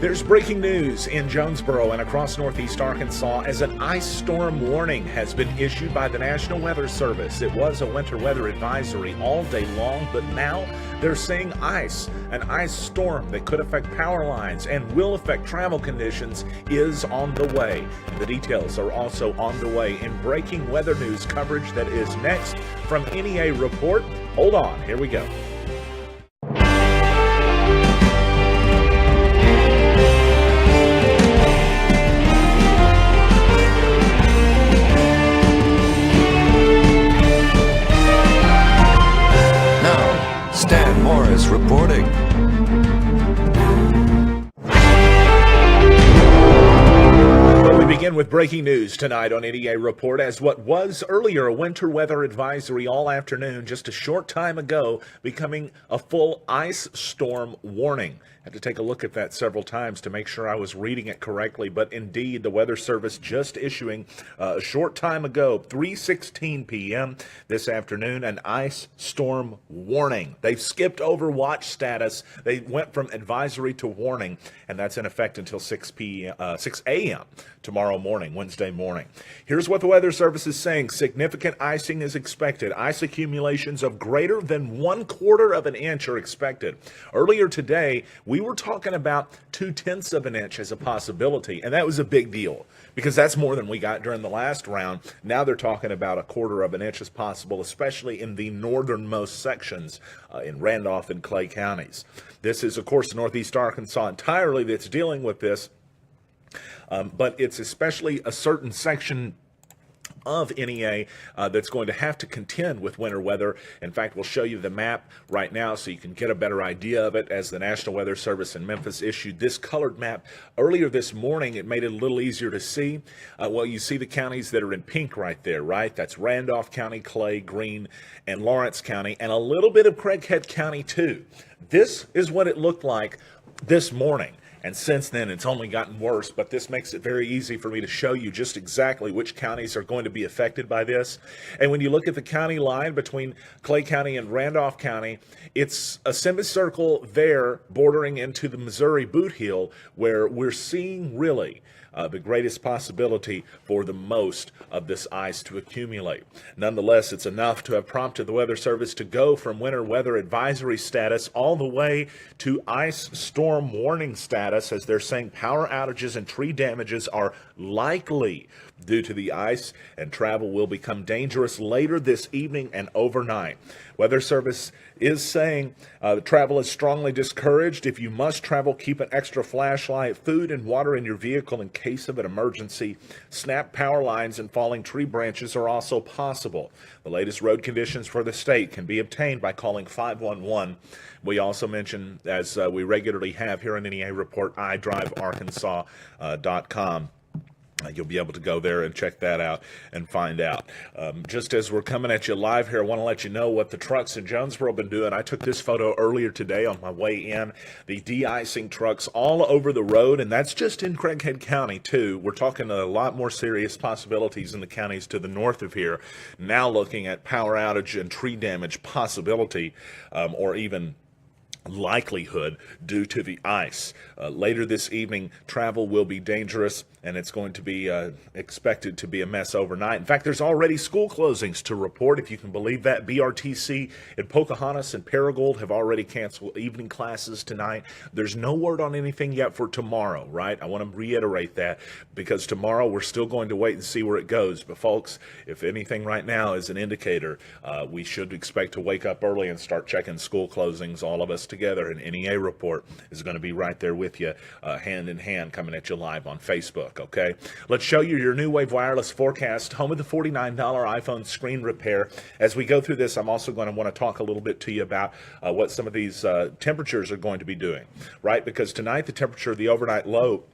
There's breaking news in Jonesboro and across northeast Arkansas as an ice storm warning has been issued by the National Weather Service. It was a winter weather advisory all day long, but now they're saying an ice storm that could affect power lines and will affect travel conditions is on the way. The details are also on the way in breaking weather news coverage that is next from NEA Report. Hold on, here we go. Stan Morris reporting. We begin with breaking news tonight on NEA Report as what was earlier a winter weather advisory all afternoon, just a short time ago, becoming a full ice storm warning. I had to take a look at that several times to make sure I was reading it correctly, but indeed the Weather Service just issuing a short time ago, 3:16 p.m. this afternoon, an ice storm warning. They've skipped over watch status. They went from advisory to warning, and that's in effect until 6 a.m. tomorrow morning, Wednesday morning. Here's what the Weather Service is saying. Significant icing is expected. Ice accumulations of greater than 1/4 of an inch are expected. Earlier today, we were talking about 2/10 of an inch as a possibility, and that was a big deal because that's more than we got during the last round. Now they're talking about 1/4 of an inch as possible, especially in the northernmost sections in Randolph and Clay counties. This is, of course, northeast Arkansas entirely that's dealing with this, but it's especially a certain section of NEA that's going to have to contend with winter weather. In fact, we'll show you the map right now so you can get a better idea of it as the National Weather Service in Memphis issued this colored map earlier this morning. It made it a little easier to see. Well, you see the counties that are in pink right there, right? That's Randolph County, Clay, Greene, and Lawrence County, and a little bit of Craighead County too. This is what it looked like this morning. And since then, it's only gotten worse, but this makes it very easy for me to show you just exactly which counties are going to be affected by this. And when you look at the county line between Clay County and Randolph County, it's a semicircle there bordering into the Missouri Boot Heel where we're seeing really the greatest possibility for the most of this ice to accumulate. Nonetheless, it's enough to have prompted the Weather Service to go from winter weather advisory status all the way to ice storm warning status, as they're saying power outages and tree damages are likely due to the ice, and travel will become dangerous later this evening and overnight. Weather Service is saying travel is strongly discouraged. If you must travel, keep an extra flashlight, food, and water in your vehicle in case of an emergency. Snap power lines and falling tree branches are also possible. The latest road conditions for the state can be obtained by calling 511. We also mention, as we regularly have here on NEA Report, iDriveArkansas.com. You'll be able to go there and check that out and find out. Just as we're coming at you live here, I want to let you know what the trucks in Jonesboro have been doing. I took this photo earlier today on my way in. The de-icing trucks all over the road, and that's just in Craighead County, too. We're talking a lot more serious possibilities in the counties to the north of here. Now looking at power outage and tree damage possibility, or even likelihood due to the ice. Later this evening, travel will be dangerous, and it's going to be expected to be a mess overnight. In fact, there's already school closings to report, if you can believe that. BRTC in Pocahontas and Paragould have already canceled evening classes tonight. There's no word on anything yet for tomorrow, right? I want to reiterate that, because tomorrow we're still going to wait and see where it goes. But folks, if anything right now is an indicator, we should expect to wake up early and start checking school closings, all of us together. And NEA Report is going to be right there with you, hand in hand, coming at you live on Facebook, okay? Let's show you your New Wave Wireless forecast, home of the $49 iPhone screen repair. As we go through this, I'm also going to want to talk a little bit to you about what some of these temperatures are going to be doing, right? Because tonight, the temperature, the overnight low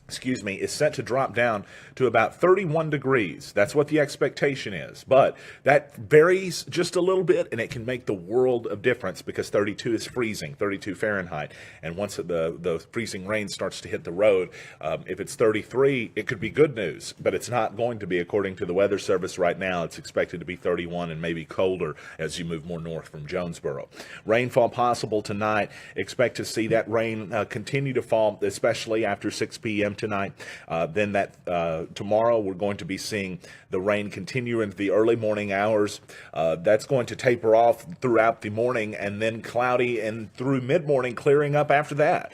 is set to drop down to about 31 degrees. That's what the expectation is. But that varies just a little bit, and it can make the world of difference because 32 is freezing, 32 Fahrenheit. And once the freezing rain starts to hit the road, if it's 33, it could be good news, but it's not going to be. According to the Weather Service right now, it's expected to be 31 and maybe colder as you move more north from Jonesboro. Rainfall possible tonight. Expect to see that rain continue to fall, especially after 6 p.m. tonight. Then tomorrow we're going to be seeing the rain continue into the early morning hours. That's going to taper off throughout the morning and then cloudy and through mid-morning, clearing up after that.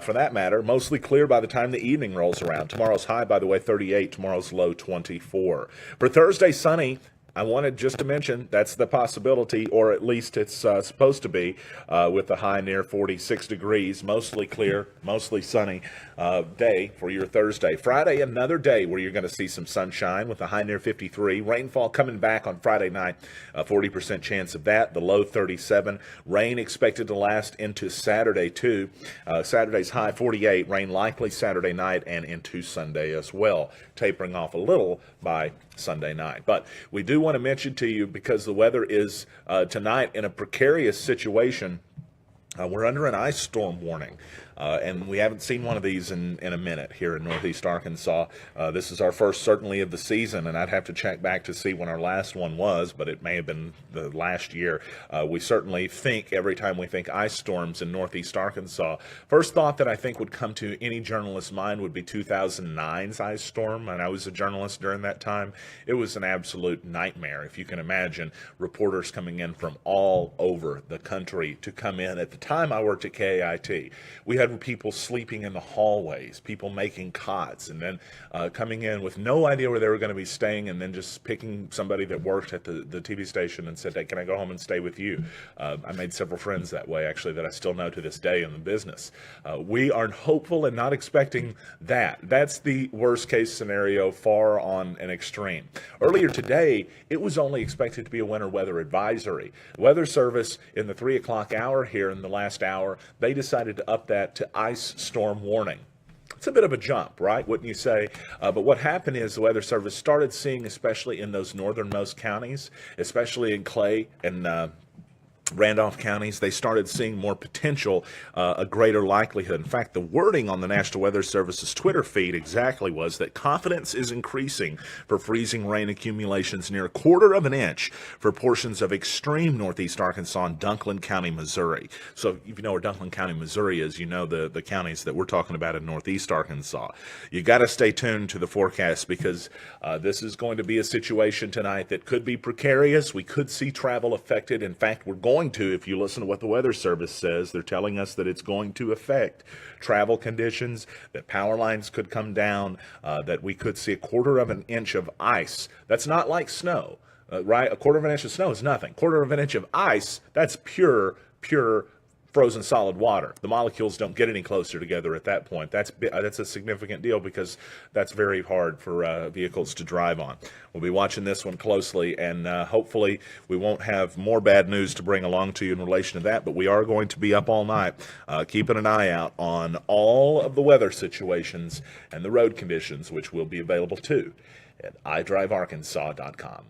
For that matter, mostly clear by the time the evening rolls around. Tomorrow's high, by the way, 38. Tomorrow's low, 24. For Thursday, sunny. I wanted just to mention that's the possibility, or at least it's supposed to be, with the high near 46 degrees, mostly clear, mostly sunny day for your Thursday. Friday, another day where you're going to see some sunshine with a high near 53. Rainfall coming back on Friday night, 40% chance of that, the low 37. Rain expected to last into Saturday, too. Saturday's high 48, rain likely Saturday night and into Sunday as well, tapering off a little by Sunday night. But we do want to mention to you, because the weather is tonight in a precarious situation, we're under an ice storm warning. And we haven't seen one of these in a minute here in Northeast Arkansas. This is our first, certainly, of the season, and I'd have to check back to see when our last one was, but it may have been the last year. We certainly think, every time we think ice storms in Northeast Arkansas, first thought that I think would come to any journalist's mind would be 2009's ice storm, and I was a journalist during that time. It was an absolute nightmare, if you can imagine, reporters coming in from all over the country to come in. At the time I worked at KAIT, we had people sleeping in the hallways, people making cots, and then coming in with no idea where they were going to be staying, and then just picking somebody that worked at the TV station and said, hey, can I go home and stay with you? I made several friends that way, actually, that I still know to this day in the business. We are hopeful and not expecting that. That's the worst case scenario, far on an extreme. Earlier today, it was only expected to be a winter weather advisory. Weather Service, in the 3 o'clock hour here in the last hour, they decided to up that to ice storm warning. It's a bit of a jump, right? Wouldn't you say? But what happened is the Weather Service started seeing, especially in those northernmost counties, especially in Clay and Randolph counties, they started seeing more potential, a greater likelihood. In fact, the wording on the National Weather Service's Twitter feed exactly was that confidence is increasing for freezing rain accumulations near 1/4 of an inch for portions of extreme northeast Arkansas and Dunklin County, Missouri. So if you know where Dunklin County, Missouri is, you know the counties that we're talking about in northeast Arkansas. You got to stay tuned to the forecast, because this is going to be a situation tonight that could be precarious. We could see travel affected. In fact, we're going to, if you listen to what the Weather Service says, they're telling us that it's going to affect travel conditions, that power lines could come down, that we could see 1/4 of an inch of ice. That's not like snow, right? 1/4 of an inch of snow is nothing. 1/4 of an inch of ice, that's pure frozen solid water. The molecules don't get any closer together at that point. That's a significant deal, because that's very hard for vehicles to drive on. We'll be watching this one closely, and hopefully we won't have more bad news to bring along to you in relation to that, but we are going to be up all night keeping an eye out on all of the weather situations and the road conditions, which will be available too at iDriveArkansas.com.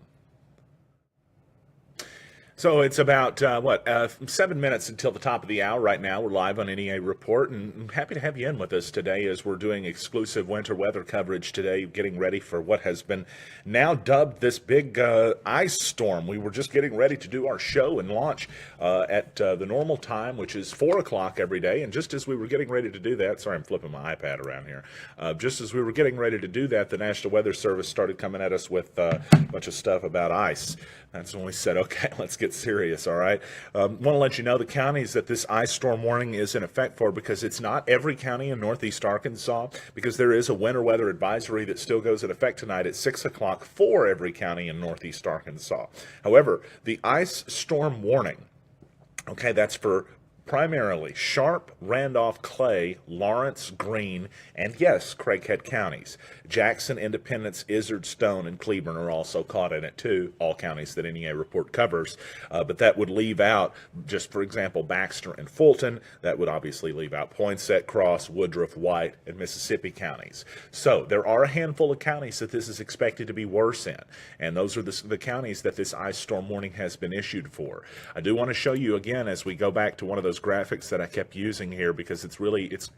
So it's about, 7 minutes until the top of the hour right now. We're live on NEA Report, and I'm happy to have you in with us today as we're doing exclusive winter weather coverage today, getting ready for what has been now dubbed this big ice storm. We were just getting ready to do our show and launch at the normal time, which is 4 o'clock every day, and just as we were getting ready to do that, sorry, I'm flipping my iPad around here, just as we were getting ready to do that, the National Weather Service started coming at us with a bunch of stuff about ice. That's when we said, okay, let's get serious, all right? Want to let you know the counties that this ice storm warning is in effect for, because it's not every county in northeast Arkansas, because there is a winter weather advisory that still goes in effect tonight at 6 o'clock for every county in northeast Arkansas. However, the ice storm warning, okay, that's for primarily Sharp, Randolph, Clay, Lawrence, Greene, and yes, Craighead counties. Jackson, Independence, Izard, Stone, and Cleburne are also caught in it too, all counties that NEA report covers. But that would leave out, just for example, Baxter and Fulton. That would obviously leave out Poinsett, Cross, Woodruff, White, and Mississippi counties. So there are a handful of counties that this is expected to be worse in, and those are the counties that this ice storm warning has been issued for. I do want to show you again as we go back to one of those graphics that I kept using here because it's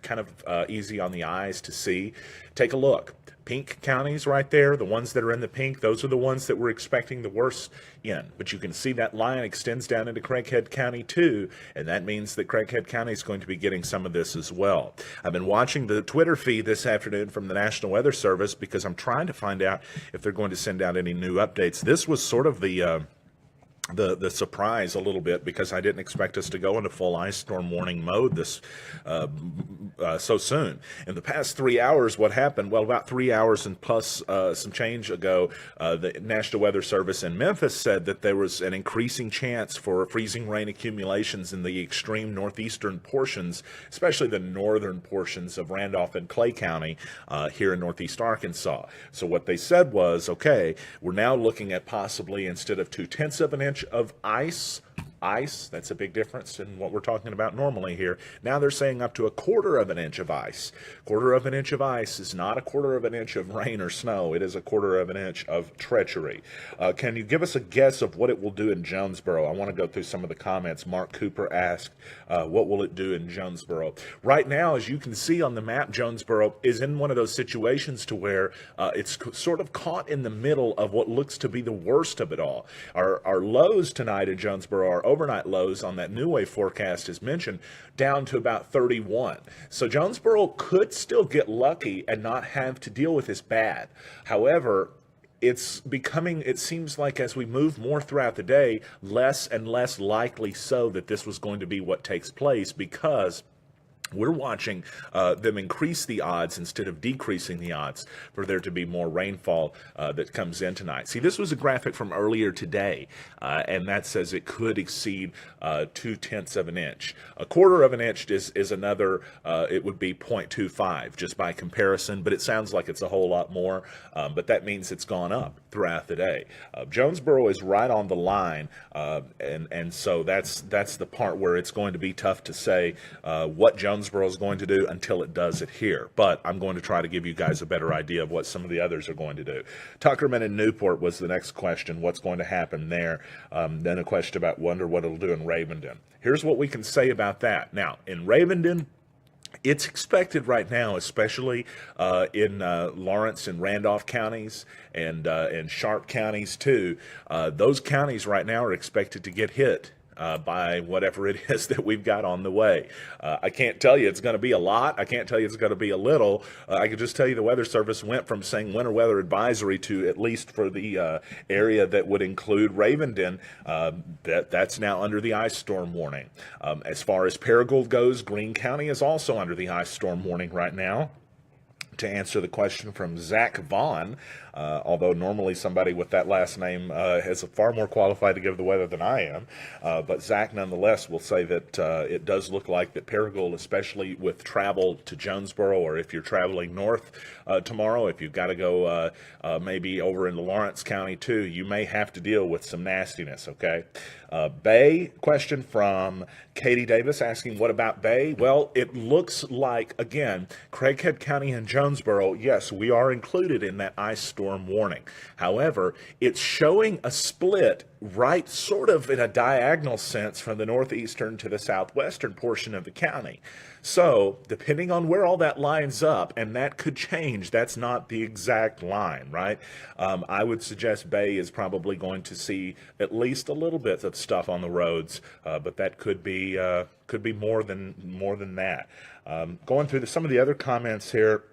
kind of easy on the eyes to see. Take a look. Pink counties right there, the ones that are in the pink, those are the ones that we're expecting the worst in. But you can see that line extends down into Craighead County too, and that means that Craighead County is going to be getting some of this as well. I've been watching the Twitter feed this afternoon from the National Weather Service because I'm trying to find out if they're going to send out any new updates. This was sort of the surprise a little bit because I didn't expect us to go into full ice storm warning mode this so soon. In the past 3 hours, what happened? Well, about 3 hours and plus some change ago, the National Weather Service in Memphis said that there was an increasing chance for freezing rain accumulations in the extreme northeastern portions, especially the northern portions of Randolph and Clay County here in northeast Arkansas. So what they said was, okay, we're now looking at possibly, instead of 2/10 of an inch of ice, that's a big difference in what we're talking about normally here. Now they're saying up to 1/4 of an inch of ice. 1/4 of an inch of ice is not 1/4 of an inch of rain or snow. It is 1/4 of an inch of treachery. Can you give us a guess of what it will do in Jonesboro? I want to go through some of the comments. Mark Cooper asked, what will it do in Jonesboro? Right now, as you can see on the map, Jonesboro is in one of those situations to where it's sort of caught in the middle of what looks to be the worst of it all. Our lows tonight in Jonesboro are overnight lows on that New Wave forecast as mentioned down to about 31. So Jonesboro could still get lucky and not have to deal with this bad. However, it's becoming, it seems like as we move more throughout the day, less and less likely so that this was going to be what takes place because we're watching them increase the odds instead of decreasing the odds for there to be more rainfall that comes in tonight. See, this was a graphic from earlier today, and that says it could exceed 2/10 of an inch. 1/4 of an inch is another, it would be 0.25 just by comparison, but it sounds like it's a whole lot more, but that means it's gone up throughout the day. Jonesboro is right on the line, and so that's the part where it's going to be tough to say what Jonesboro is going to do until it does it here. But I'm going to try to give you guys a better idea of what some of the others are going to do. Tuckerman in Newport was the next question. What's going to happen there? Then a question about wonder what it'll do in Ravenden. Here's what we can say about that. Now, in Ravenden, it's expected right now, especially in Lawrence and Randolph counties and Sharp counties too. Those counties right now are expected to get hit by whatever it is that we've got on the way. I can't tell you it's going to be a lot. I can't tell you it's going to be a little. I can just tell you the Weather Service went from saying winter weather advisory to, at least for the area that would include Ravenden, that's now under the ice storm warning. As far as Paragould goes, Greene County is also under the ice storm warning right now. To answer the question from Zach Vaughn, although normally somebody with that last name is far more qualified to give the weather than I am, but Zach nonetheless will say that it does look like that Paragould, especially with travel to Jonesboro, or if you're traveling north tomorrow, if you've got to go maybe over into Lawrence County too, you may have to deal with some nastiness, okay? Bay, question from Katie Davis asking, what about Bay? Well, it looks like, again, Craighead County and Jonesboro, yes, we are included in that ice storm warning. However, it's showing a split right sort of in a diagonal sense from the northeastern to the southwestern portion of the county. So, depending on where all that lines up, and that could change, that's not the exact line, right? I would suggest Bay is probably going to see at least a little bit of stuff on the roads, but that could be more than that. Going through some of the other comments here.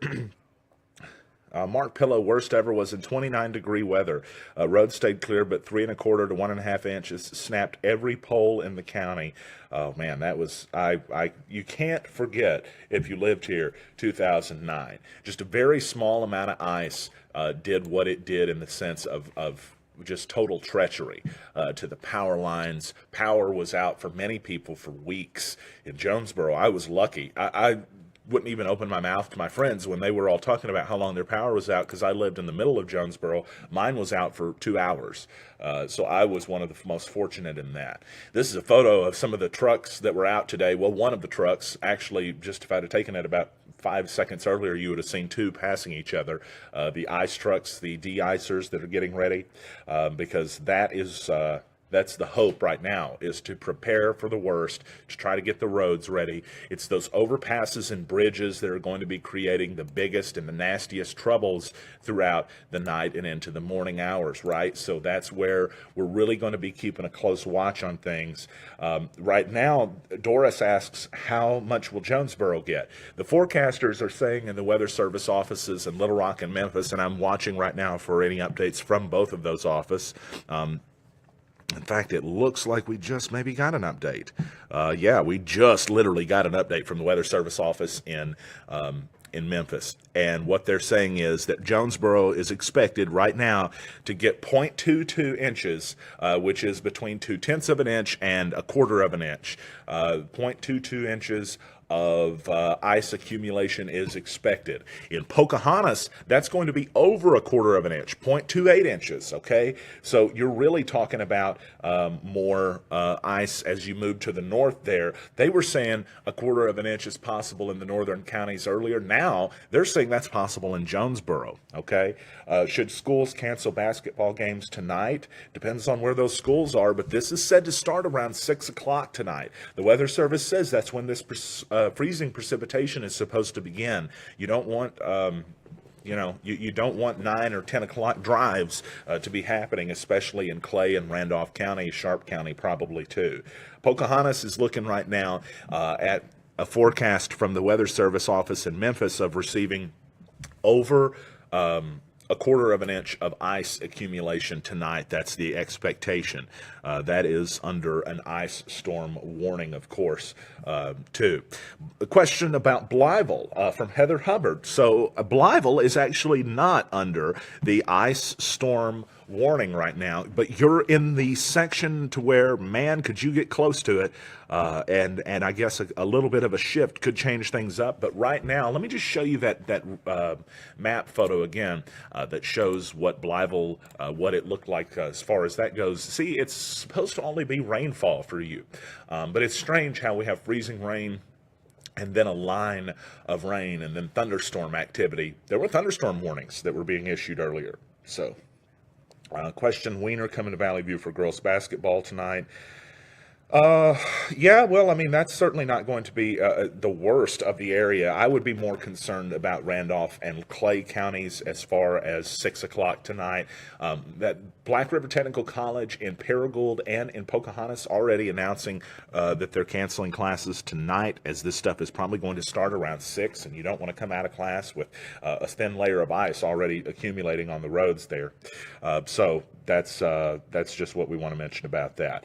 Mark Pillow, worst ever was in 29-degree weather. Roads stayed clear, but 3 1/4 to 1.5 inches snapped every pole in the county. Oh man, that was you can't forget if you lived here 2009. Just a very small amount of ice did what it did in the sense of just total treachery to the power lines. Power was out for many people for weeks in Jonesboro. I was lucky. I wouldn't even open my mouth to my friends when they were all talking about how long their power was out, because I lived in the middle of Jonesboro. Mine was out for 2 hours. So I was one of the most fortunate in that. This is a photo of some of the trucks that were out today. Well, one of the trucks, actually, just if I'd have taken it about 5 seconds earlier, you would have seen two passing each other. The ice trucks, the de-icers that are getting ready, because that is... that's the hope right now, is to prepare for the worst, to try to get the roads ready. It's those overpasses and bridges that are going to be creating the biggest and the nastiest troubles throughout the night and into the morning hours, right? So that's where we're really going to be keeping a close watch on things. Right now, Doris asks, how much will Jonesboro get? The forecasters are saying in the Weather Service offices in Little Rock and Memphis, and I'm watching right now for any updates from both of those offices. In fact, it looks like we just maybe got an update. Yeah, we just literally got an update from the Weather Service office in Memphis. And what they're saying is that Jonesboro is expected right now to get 0.22 inches, which is between 0.2 of an inch and 1/4 of an inch. 0.22 inches of ice accumulation is expected. In Pocahontas, that's going to be over 1/4 of an inch, 0.28 inches, okay? So you're really talking about more ice as you move to the north there. They were saying 1/4 of an inch is possible in the northern counties earlier. Now, they're saying that's possible in Jonesboro, okay? Should schools cancel basketball games tonight? Depends on where those schools are, but this is said to start around 6 o'clock tonight. The Weather Service says that's when this freezing precipitation is supposed to begin. You don't want you don't want 9 or 10 o'clock drives to be happening, especially in Clay and Randolph County, Sharp County probably too. Pocahontas is looking right now at a forecast from the Weather Service office in Memphis of receiving over 1/4 of an inch of ice accumulation tonight. That's the expectation. That is under an ice storm warning, of course, too. A question about Blytheville from Heather Hubbard. So Blytheville is actually not under the ice storm warning right now, but you're in the section to where, man, could you get close to it? And I guess a little bit of a shift could change things up. But right now, let me just show you that map photo again that shows what Blytheville, what it looked like as far as that goes. See, it's supposed to only be rainfall for you, but it's strange how we have freezing rain and then a line of rain and then thunderstorm activity. There were thunderstorm warnings that were being issued earlier. So. Question, Wiener coming to Valley View for girls basketball tonight. Yeah, well, I mean, that's certainly not going to be the worst of the area. I would be more concerned about Randolph and Clay counties as far as 6 o'clock tonight. That Black River Technical College in Paragould and in Pocahontas already announcing that they're canceling classes tonight, as this stuff is probably going to start around 6, and you don't want to come out of class with a thin layer of ice already accumulating on the roads there. So that's just what we want to mention about that.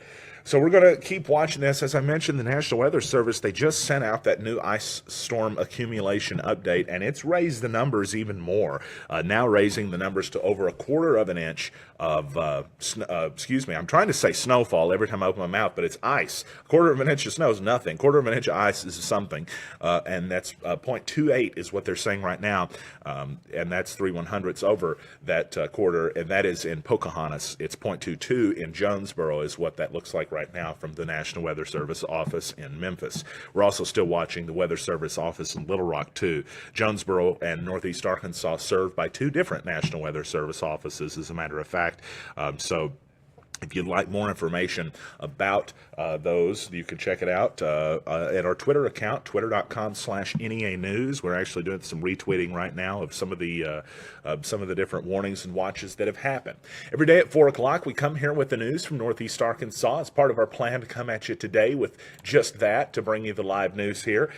So we're going to keep watching this. As I mentioned, the National Weather Service, they just sent out that new ice storm accumulation update, and it's raised the numbers even more, now raising the numbers to over 1/4 of an inch of, I'm trying to say snowfall every time I open my mouth, but it's ice. 1/4 of an inch of snow is nothing. 1/4 of an inch of ice is something, and that's 0.28 is what they're saying right now, and that's 3/100ths over that 1/4, and that is in Pocahontas. It's 0.22 in Jonesboro is what that looks like right now from the National Weather Service office in Memphis. We're also still watching the Weather Service office in Little Rock too. Jonesboro and Northeast Arkansas served by 2 different National Weather Service offices, as a matter of fact. So if you'd like more information about those, you can check it out at our Twitter account, twitter.com/NEA News. We're actually doing some retweeting right now of some of the different warnings and watches that have happened. Every day at 4 o'clock, we come here with the news from Northeast Arkansas. It's part of our plan to come at you today with just that, to bring you the live news here.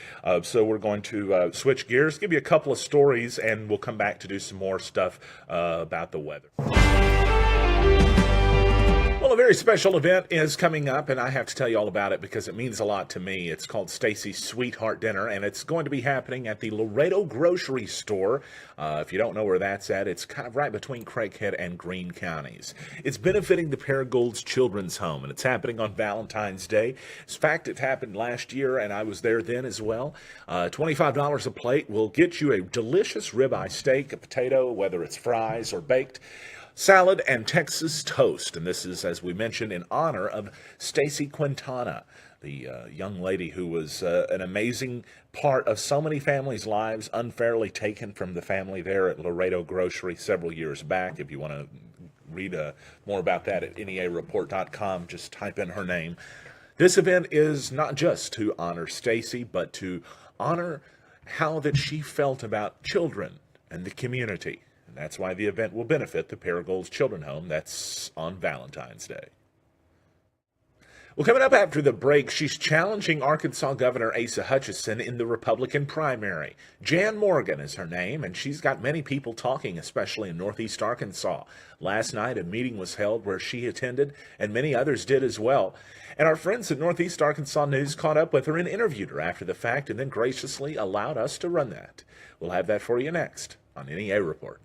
So we're going to switch gears, give you a couple of stories, and we'll come back to do some more stuff about the weather. Well, a very special event is coming up, and I have to tell you all about it because it means a lot to me. It's called Stacy's Sweetheart Dinner, and it's going to be happening at the Laredo Grocery Store. If you don't know where that's at, it's kind of right between Craighead and Greene counties. It's benefiting the Paragolds Children's Home, and it's happening on Valentine's Day. In fact, it happened last year, and I was there then as well. $25 a plate will get you a delicious ribeye steak, a potato, whether it's fries or baked, salad, and Texas toast. And this is, as we mentioned, in honor of Stacy Quintana, the young lady who was an amazing part of so many families' lives, unfairly taken from the family there at Laredo Grocery several years back. If you want to read more about that at neareport.com, just type in her name. This event is not just to honor Stacy, but to honor how that she felt about children and the community. That's why the event will benefit the Paragolds Children's Home. That's on Valentine's Day. Well, coming up after the break, she's challenging Arkansas Governor Asa Hutchinson in the Republican primary. Jan Morgan is her name, and she's got many people talking, especially in Northeast Arkansas. Last night, a meeting was held where she attended, and many others did as well. And our friends at Northeast Arkansas News caught up with her and interviewed her after the fact, and then graciously allowed us to run that. We'll have that for you next on NEA Report.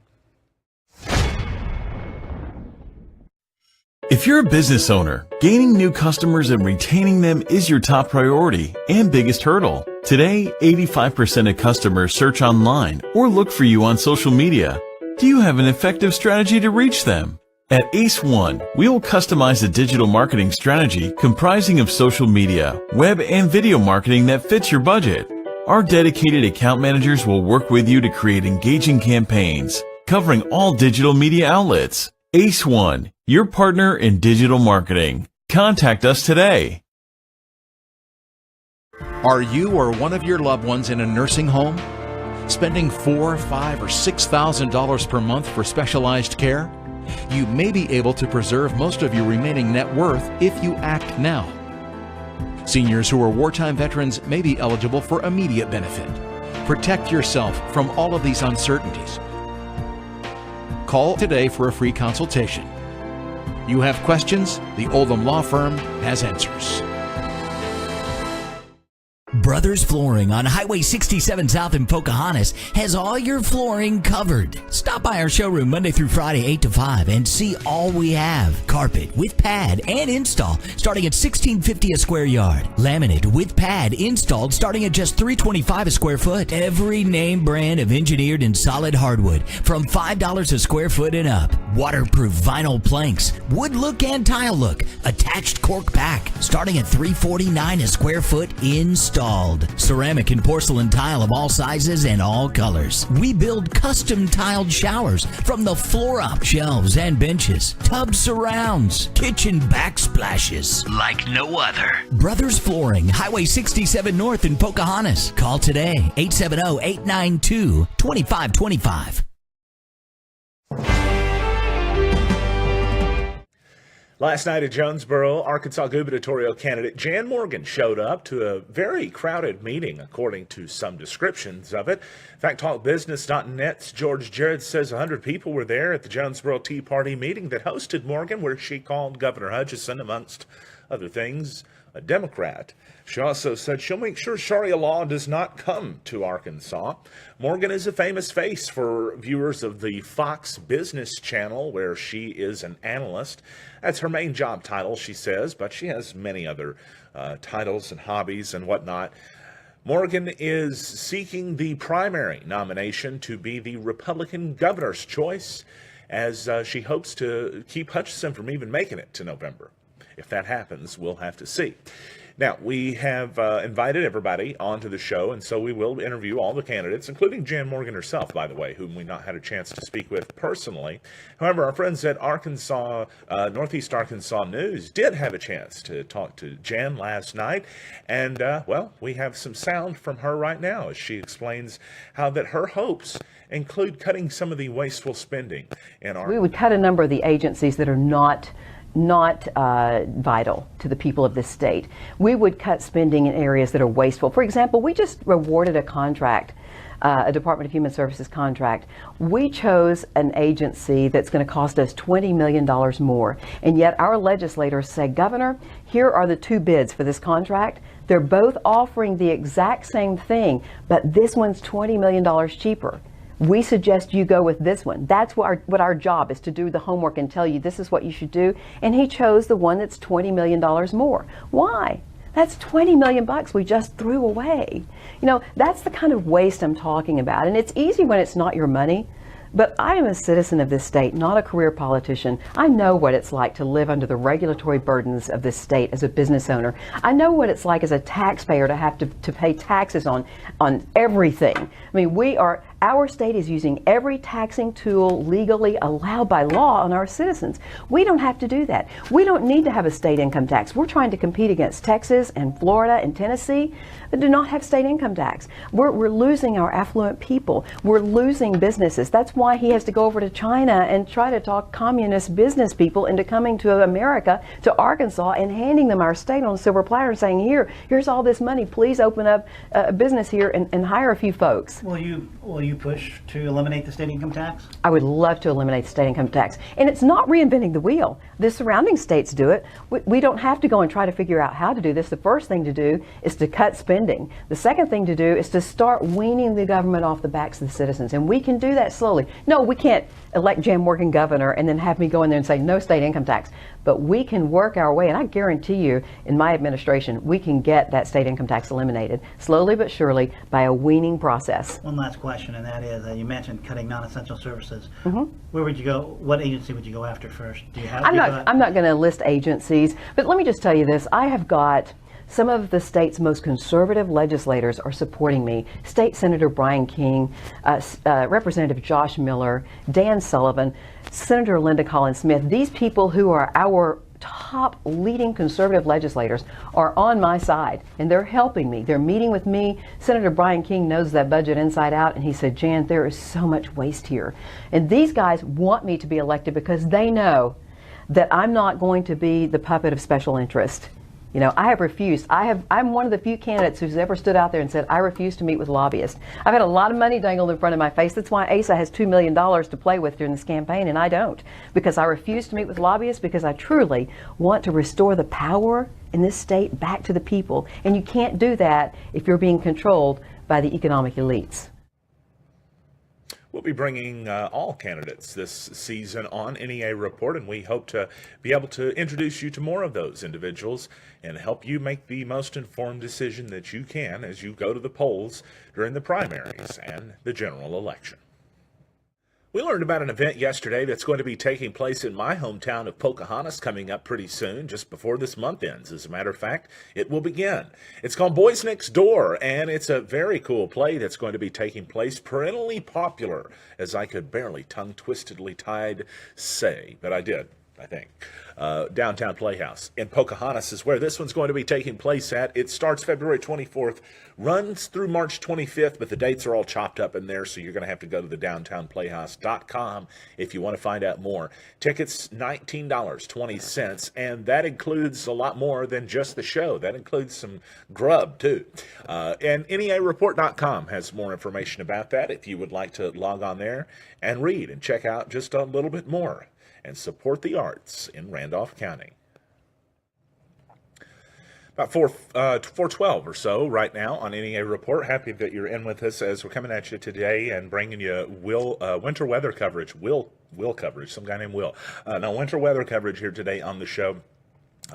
If you're a business owner, gaining new customers and retaining them is your top priority and biggest hurdle. Today, 85% of customers search online or look for you on social media. Do you have an effective strategy to reach them? At Ace One, we will customize a digital marketing strategy comprising of social media, web, and video marketing that fits your budget. Our dedicated account managers will work with you to create engaging campaigns covering all digital media outlets. Ace One, your partner in digital marketing. Contact us today. Are you or one of your loved ones in a nursing home? Spending $4,000, $5,000, or $6,000 per month for specialized care? You may be able to preserve most of your remaining net worth if you act now. Seniors who are wartime veterans may be eligible for immediate benefit. Protect yourself from all of these uncertainties. Call today for a free consultation. You have questions? The Oldham Law Firm has answers. Brothers Flooring on Highway 67 South in Pocahontas has all your flooring covered. Stop by our showroom Monday through Friday 8 to 5 and see all we have. Carpet with pad and install starting at $16.50 a square yard. Laminate with pad installed starting at just $3.25 a square foot. Every name brand of engineered and solid hardwood from $5 a square foot and up. Waterproof vinyl planks, wood look and tile look, attached cork pack starting at $3.49 a square foot installed. Ceramic and porcelain tile of all sizes and all colors. We build custom tiled showers from the floor op shelves and benches, tub surrounds, kitchen backsplashes like no other. Brothers Flooring, Highway 67 North in Pocahontas. Call today, 870-892-2525. Last night at Jonesboro, Arkansas gubernatorial candidate Jan Morgan showed up to a very crowded meeting, according to some descriptions of it. In fact, TalkBusiness.net's George Jarrett says 100 people were there at the Jonesboro Tea Party meeting that hosted Morgan, where she called Governor Hutchinson, amongst other things, a Democrat. She also said she'll make sure Sharia law does not come to Arkansas. Morgan is a famous face for viewers of the Fox Business Channel, where she is an analyst. That's her main job title, she says, but she has many other titles and hobbies and whatnot. Morgan is seeking the primary nomination to be the Republican governor's choice, as she hopes to keep Hutchinson from even making it to November. If that happens, we'll have to see. Now, we have invited everybody onto the show, and so we will interview all the candidates, including Jan Morgan herself, by the way, whom we've not had a chance to speak with personally. However, our friends at Northeast Arkansas News did have a chance to talk to Jan last night, and, well, we have some sound from her right now as she explains how that her hopes include cutting some of the wasteful spending in our... We would cut a number of the agencies that are not vital to the people of this state. We would cut spending in areas that are wasteful. For example, we just awarded a contract a Department of Human Services contract. We chose an agency that's going to cost us $20 million more. And yet our legislators say, Governor, here are the two bids for this contract. They're both offering the exact same thing, but this one's $20 million cheaper. We suggest you go with this one. That's what our job is, to do the homework and tell you this is what you should do. And he chose the one that's $20 million more. Why? That's $20 million we just threw away. You know, that's the kind of waste I'm talking about. And it's easy when it's not your money. But I am a citizen of this state, not a career politician. I know what it's like to live under the regulatory burdens of this state as a business owner. I know what it's like as a taxpayer to have to pay taxes on everything. I mean, our state is using every taxing tool legally allowed by law on our citizens. We don't have to do that. We don't need to have a state income tax. We're trying to compete against Texas and Florida and Tennessee that do not have state income tax. We're losing our affluent people. We're losing businesses. That's why he has to go over to China and try to talk communist business people into coming to America, to Arkansas, and handing them our state on a silver platter and saying, here's all this money. Please open up a business here and hire a few folks. Will you push to eliminate the state income tax? I would love to eliminate the state income tax. And it's not reinventing the wheel. The surrounding states do it. We don't have to go and try to figure out how to do this. The first thing to do is to cut spending. The second thing to do is to start weaning the government off the backs of the citizens. And we can do that slowly. No, we can't elect Jan Morgan governor and then have me go in there and say no state income tax. But we can work our way, and I guarantee you, in my administration, we can get that state income tax eliminated, slowly but surely, by a weaning process. One last question, and that is, you mentioned cutting non-essential services. Mm-hmm. Where would you go? What agency would you go after first? Do you have? I'm not going to list agencies, but let me just tell you this. I have got some of the state's most conservative legislators are supporting me. State Senator Brian King, Representative Josh Miller, Dan Sullivan, Senator Linda Collins Smith. These people who are our top leading conservative legislators are on my side, and they're helping me. They're meeting with me. Senator Brian King knows that budget inside out, and he said, Jan, there is so much waste here. And these guys want me to be elected because they know that I'm not going to be the puppet of special interest. You know, I have refused. I'm one of the few candidates who's ever stood out there and said, I refuse to meet with lobbyists. I've had a lot of money dangled in front of my face. That's why Asa has $2 million to play with during this campaign, and I don't. Because I refuse to meet with lobbyists, because I truly want to restore the power in this state back to the people. And you can't do that if you're being controlled by the economic elites. We'll be bringing all candidates this season on NEA Report, and we hope to be able to introduce you to more of those individuals and help you make the most informed decision that you can as you go to the polls during the primaries and the general election. We learned about an event yesterday that's going to be taking place in my hometown of Pocahontas coming up pretty soon, just before this month ends. As a matter of fact, it will begin. It's called Boys Next Door, and it's a very cool play that's going to be taking place, perennially popular, as I could barely tongue-twistedly tied say, but I did, I think. Downtown Playhouse in Pocahontas is where this one's going to be taking place at. It starts February 24th, runs through March 25th, but the dates are all chopped up in there, so you're going to have to go to the downtownplayhouse.com if you want to find out more. Tickets, $19.20, and that includes a lot more than just the show. That includes some grub, too. And NEAReport.com has more information about that if you would like to log on there and read and check out just a little bit more and support the arts in Randolph County. About 4:12 or so right now on NEA Report. Happy that you're in with us as we're coming at you today and bringing you winter weather coverage. Will coverage, some guy named Will. Winter weather coverage here today on the show.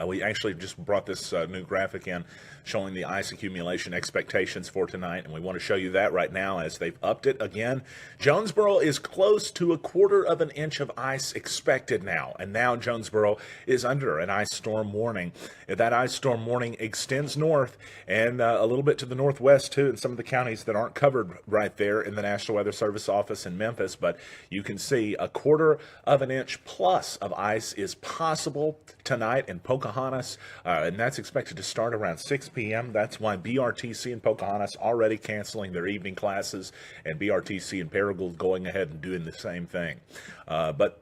We actually just brought this new graphic in showing the ice accumulation expectations for tonight, and we want to show you that right now as they've upped it again. Jonesboro is close to 1/4 of an inch of ice expected now, and now Jonesboro is under an ice storm warning. If that ice storm warning extends north and a little bit to the northwest too in some of the counties that aren't covered right there in the National Weather Service office in Memphis, but you can see 1/4 of an inch plus of ice is possible tonight in Pocahontas, and that's expected to start around 6 p.m. That's why BRTC in Pocahontas already canceling their evening classes, and BRTC in Paragould going ahead and doing the same thing. But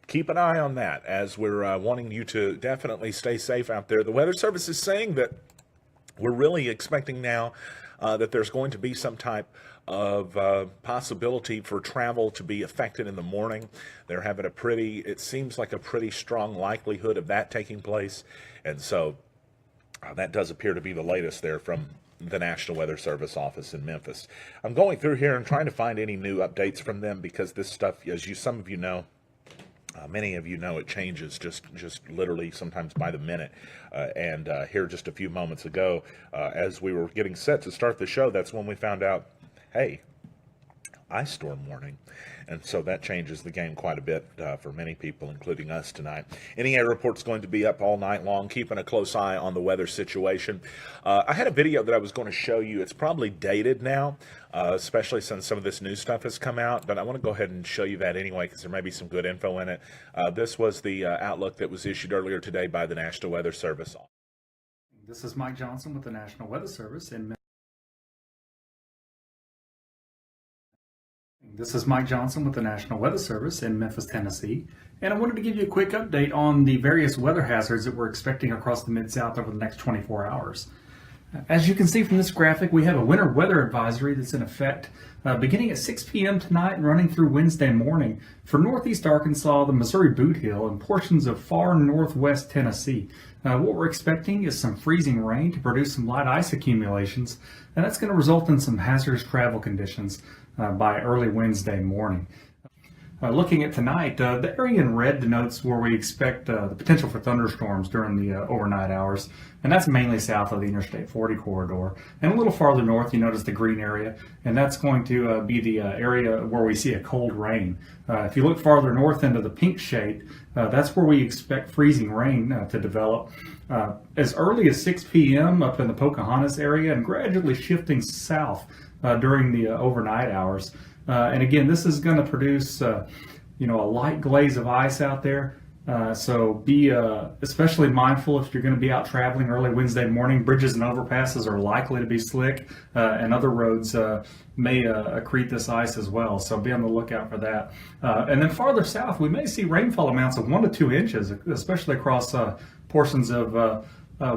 keep an eye on that as we're wanting you to definitely stay safe out there. The Weather Service is saying that we're really expecting now that there's going to be some type of possibility for travel to be affected in the morning. They're having it seems like a pretty strong likelihood of that taking place. And so that does appear to be the latest there from the National Weather Service office in Memphis. I'm going through here and trying to find any new updates from them because this stuff, some of you know, many of you know, it changes just literally sometimes by the minute. And here just a few moments ago, as we were getting set to start the show, that's when we found out, hey, ice storm warning. And so that changes the game quite a bit for many people, including us tonight. NEA Report's going to be up all night long, keeping a close eye on the weather situation. I had a video that I was going to show you. It's probably dated now, especially since some of this new stuff has come out, but I want to go ahead and show you that anyway because there may be some good info in it. This was the outlook that was issued earlier today by the National Weather Service. This is Mike Johnson with the National Weather Service in Memphis, Tennessee, and I wanted to give you a quick update on the various weather hazards that we're expecting across the Mid-South over the next 24 hours. As you can see from this graphic, we have a winter weather advisory that's in effect beginning at 6 p.m. tonight and running through Wednesday morning for northeast Arkansas, the Missouri Boot Hill, and portions of far northwest Tennessee. What we're expecting is some freezing rain to produce some light ice accumulations, and that's going to result in some hazardous travel conditions by early Wednesday morning. Looking at tonight, the area in red denotes where we expect the potential for thunderstorms during the overnight hours, and that's mainly south of the Interstate 40 corridor. And a little farther north, you notice the green area, and that's going to be the area where we see a cold rain. If you look farther north into the pink shade, that's where we expect freezing rain to develop as early as 6 p.m. up in the Pocahontas area and gradually shifting south during the overnight hours. And again, this is going to produce, a light glaze of ice out there. So be especially mindful if you're going to be out traveling early Wednesday morning. Bridges and overpasses are likely to be slick, and other roads may accrete this ice as well. So be on the lookout for that. And then farther south, we may see rainfall amounts of 1 to 2 inches, especially across portions of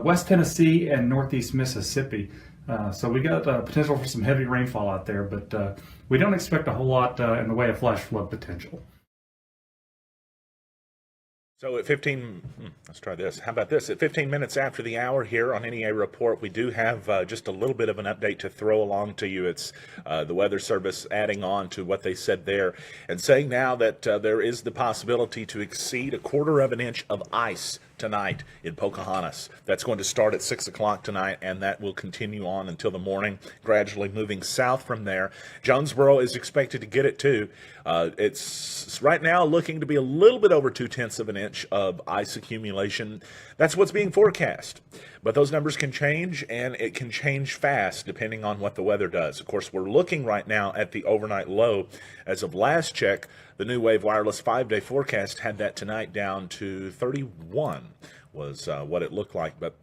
West Tennessee and Northeast Mississippi. So we got potential for some heavy rainfall out there, but we don't expect a whole lot in the way of flash flood potential. So at let's try this. How about this? At 15 minutes after the hour here on NEA Report, we do have just a little bit of an update to throw along to you. It's the Weather Service adding on to what they said there and saying now that there is the possibility to exceed 1/4 inch of ice tonight in Pocahontas. That's going to start at 6 o'clock tonight, and that will continue on until the morning, gradually moving south from there. Jonesboro is expected to get it too. It's right now looking to be a little bit over 0.2 inches of ice accumulation. That's what's being forecast. But those numbers can change, and it can change fast depending on what the weather does. Of course, we're looking right now at the overnight low. As of last check, the New Wave Wireless 5-day forecast had that tonight down to 31 was what it looked like. But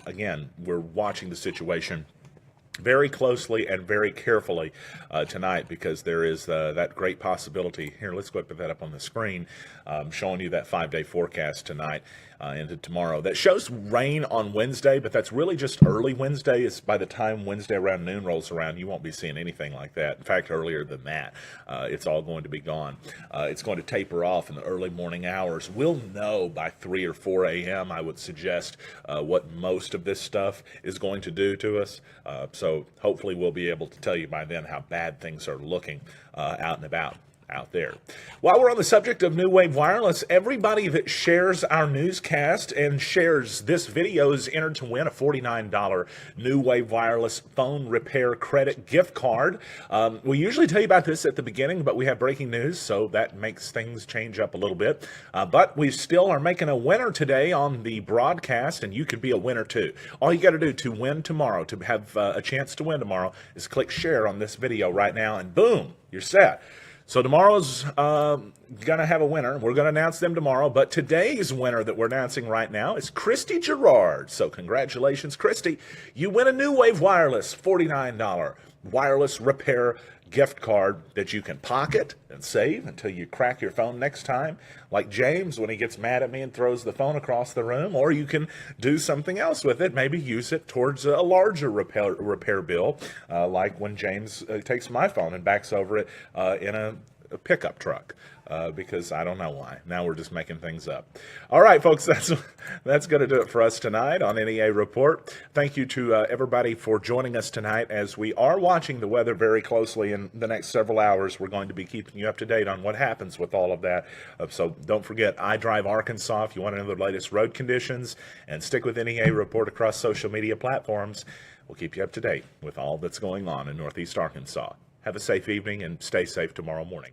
again, we're watching the situation very closely and very carefully tonight because there is that great possibility. Here, let's go ahead and put that up on the screen, showing you that 5-day forecast tonight into tomorrow. That shows rain on Wednesday, but that's really just early Wednesday. It's by the time Wednesday around noon rolls around, you won't be seeing anything like that. In fact, earlier than that, it's all going to be gone. It's going to taper off in the early morning hours. We'll know by 3 or 4 a.m., I would suggest, what most of this stuff is going to do to us. So hopefully we'll be able to tell you by then how bad things are looking out and about out there. While we're on the subject of New Wave Wireless, everybody that shares our newscast and shares this video is entered to win a $49 New Wave Wireless phone repair credit gift card. We usually tell you about this at the beginning, but we have breaking news, so that makes things change up a little bit. But we still are making a winner today on the broadcast, and you could be a winner too. All you got to do to win tomorrow, to have a chance to win tomorrow, is click share on this video right now, and boom, you're set. So tomorrow's going to have a winner. We're going to announce them tomorrow. But today's winner that we're announcing right now is Christy Gerard. So congratulations, Christy. You win a New Wave Wireless $49 wireless repair gift card that you can pocket and save until you crack your phone next time, like James when he gets mad at me and throws the phone across the room. Or you can do something else with it, maybe use it towards a larger repair bill, like when James takes my phone and backs over it in a pickup truck. Because I don't know why. Now we're just making things up. All right, folks, that's going to do it for us tonight on NEA Report. Thank you to everybody for joining us tonight as we are watching the weather very closely. In the next several hours, we're going to be keeping you up to date on what happens with all of that. So don't forget, iDrive Arkansas if you want to know the latest road conditions, and stick with NEA Report across social media platforms. We'll keep you up to date with all that's going on in Northeast Arkansas. Have a safe evening and stay safe tomorrow morning.